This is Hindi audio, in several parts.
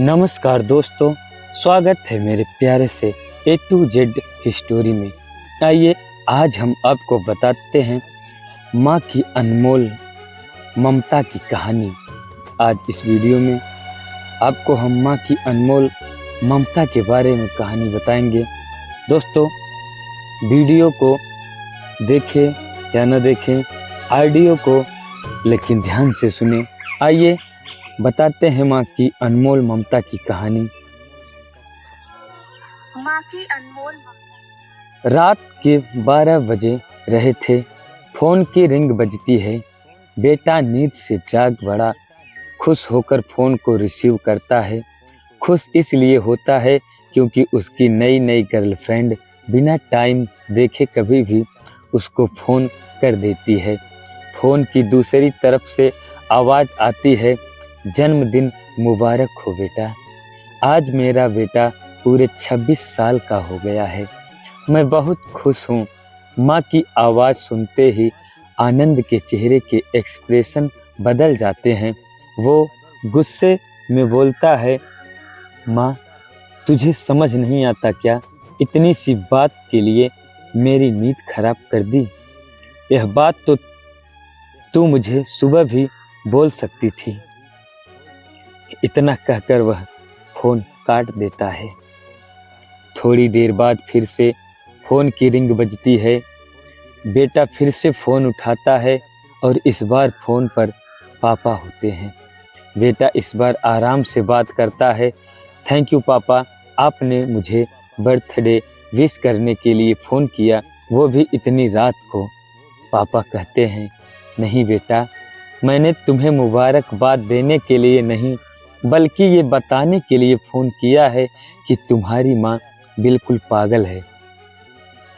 नमस्कार दोस्तों, स्वागत है मेरे प्यारे से A to Z स्टोरी में। आइए आज हम आपको बताते हैं माँ की अनमोल ममता की कहानी। आज इस वीडियो में आपको हम माँ की अनमोल ममता के बारे में कहानी बताएंगे। दोस्तों, वीडियो को देखें या न देखें, ऑडियो को लेकिन ध्यान से सुने। आइए बताते हैं माँ की अनमोल ममता की कहानी। माँ की अनमोल ममता। रात के 12 बजे रहे थे। फोन की रिंग बजती है। बेटा नींद से जाग बड़ा खुश होकर फोन को रिसीव करता है। खुश इसलिए होता है क्योंकि उसकी नई नई गर्लफ्रेंड बिना टाइम देखे कभी भी उसको फ़ोन कर देती है। फ़ोन की दूसरी तरफ से आवाज़ आती है, जन्मदिन मुबारक हो बेटा। आज मेरा बेटा पूरे 26 साल का हो गया है। मैं बहुत खुश हूँ। माँ की आवाज़ सुनते ही आनंद के चेहरे के एक्सप्रेशन बदल जाते हैं। वो गुस्से में बोलता है, माँ तुझे समझ नहीं आता क्या? इतनी सी बात के लिए मेरी नींद खराब कर दी। यह बात तो तू मुझे सुबह भी बोल सकती थी। इतना कहकर वह फ़ोन काट देता है। थोड़ी देर बाद फिर से फ़ोन की रिंग बजती है। बेटा फिर से फ़ोन उठाता है और इस बार फ़ोन पर पापा होते हैं। बेटा इस बार आराम से बात करता है। थैंक यू पापा, आपने मुझे बर्थडे विश करने के लिए फ़ोन किया, वो भी इतनी रात को। पापा कहते हैं, नहीं बेटा, मैंने तुम्हें मुबारकबाद देने के लिए नहीं बल्कि ये बताने के लिए फ़ोन किया है कि तुम्हारी माँ बिल्कुल पागल है।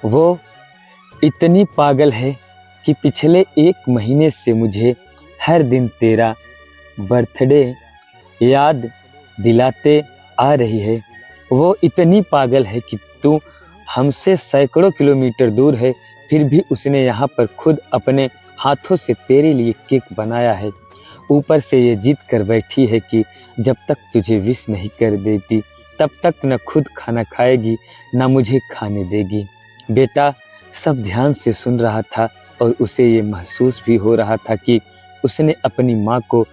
वो इतनी पागल है कि पिछले 1 महीने से मुझे हर दिन तेरा बर्थडे याद दिलाते आ रही है। वो इतनी पागल है कि तू हमसे सैकड़ों किलोमीटर दूर है, फिर भी उसने यहाँ पर खुद अपने हाथों से तेरे लिए केक बनाया है। ऊपर से ये जिद कर बैठी है कि जब तक तुझे विश नहीं कर देती तब तक न खुद खाना खाएगी न मुझे खाने देगी। बेटा सब ध्यान से सुन रहा था और उसे ये महसूस भी हो रहा था कि उसने अपनी माँ को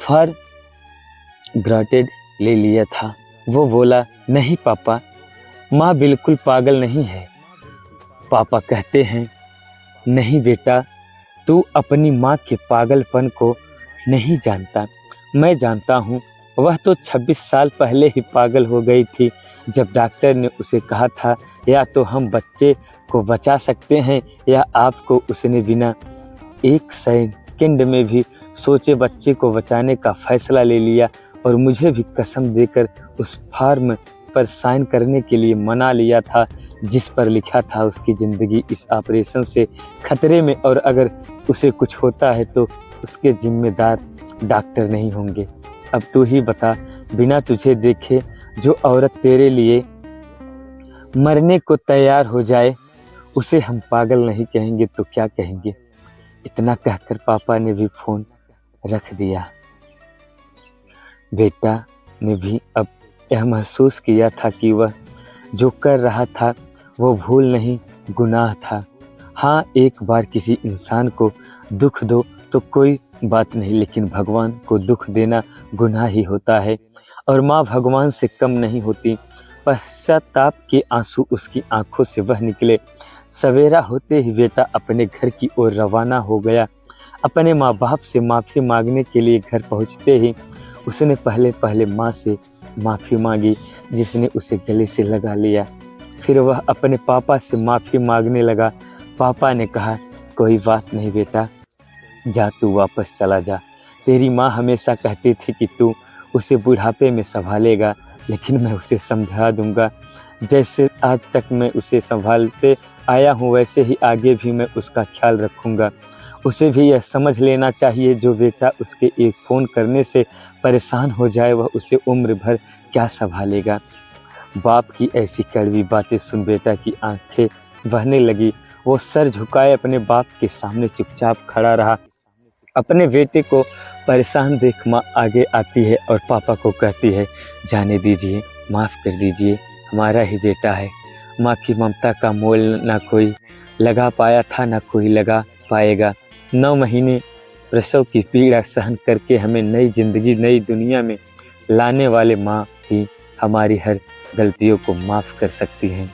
फॉर ग्रांटेड ले लिया था। वो बोला, नहीं पापा, माँ बिल्कुल पागल नहीं है। पापा कहते हैं, नहीं बेटा, तू अपनी माँ के पागलपन को नहीं जानता। मैं जानता हूँ। वह तो 26 साल पहले ही पागल हो गई थी जब डॉक्टर ने उसे कहा था या तो हम बच्चे को बचा सकते हैं या आपको। उसने बिना 1 सेकंड में भी सोचे बच्चे को बचाने का फैसला ले लिया और मुझे भी कसम देकर उस फॉर्म पर साइन करने के लिए मना लिया था जिस पर लिखा था उसकी ज़िंदगी इस ऑपरेशन से खतरे में और अगर उसे कुछ होता है तो उसके जिम्मेदार डॉक्टर नहीं होंगे। अब तू ही बता, बिना तुझे देखे जो औरत तेरे लिए मरने को तैयार हो जाए उसे हम पागल नहीं कहेंगे तो क्या कहेंगे? इतना कहकर पापा ने भी फ़ोन रख दिया। बेटा ने भी अब यह महसूस किया था कि वह जो कर रहा था वो भूल नहीं, गुनाह था। हाँ, एक बार किसी इंसान को दुख दो तो कोई बात नहीं, लेकिन भगवान को दुख देना गुनाह ही होता है और माँ भगवान से कम नहीं होती। पश्चाताप के आंसू उसकी आंखों से बह निकले। सवेरा होते ही बेटा अपने घर की ओर रवाना हो गया। अपने माँ बाप से माफ़ी मांगने के लिए घर पहुँचते ही उसने पहले माँ से माफ़ी मांगी, जिसने उसे गले से लगा लिया। फिर वह अपने पापा से माफ़ी मांगने लगा। पापा ने कहा, कोई बात नहीं बेटा, जा तू वापस चला जा। तेरी माँ हमेशा कहती थी कि तू उसे बुढ़ापे में संभालेगा, लेकिन मैं उसे समझा दूंगा। जैसे आज तक मैं उसे संभालते आया हूँ वैसे ही आगे भी मैं उसका ख्याल रखूँगा। उसे भी यह समझ लेना चाहिए, जो बेटा उसके एक फ़ोन करने से परेशान हो जाए वह उसे उम्र भर क्या संभालेगा। बाप की ऐसी कड़वी बातें सुन बेटा की आंखें बहने लगी। वो सर झुकाए अपने बाप के सामने चुपचाप खड़ा रहा। अपने बेटे को परेशान देख माँ आगे आती है और पापा को कहती है, जाने दीजिए, माफ़ कर दीजिए, हमारा ही बेटा है। माँ की ममता का मोल ना कोई लगा पाया था, ना कोई लगा पाएगा। 9 महीने प्रसव की पीड़ा सहन करके हमें नई ज़िंदगी, नई दुनिया में लाने वाले माँ ही हमारी हर गलतियों को माफ़ कर सकती हैं।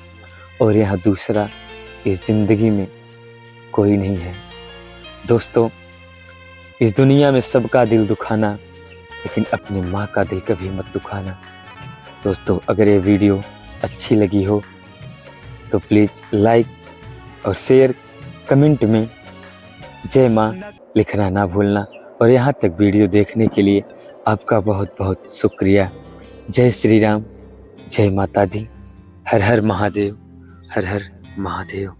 और यहाँ दूसरा इस ज़िंदगी में कोई नहीं है। दोस्तों, इस दुनिया में सबका दिल दुखाना, लेकिन अपनी माँ का दिल कभी मत दुखाना। दोस्तों, अगर ये वीडियो अच्छी लगी हो तो प्लीज़ लाइक और शेयर, कमेंट में जय माँ लिखना ना भूलना। और यहाँ तक वीडियो देखने के लिए आपका बहुत बहुत शुक्रिया। जय श्री राम, जय माता दी, हर हर महादेव, हर हर महादेव।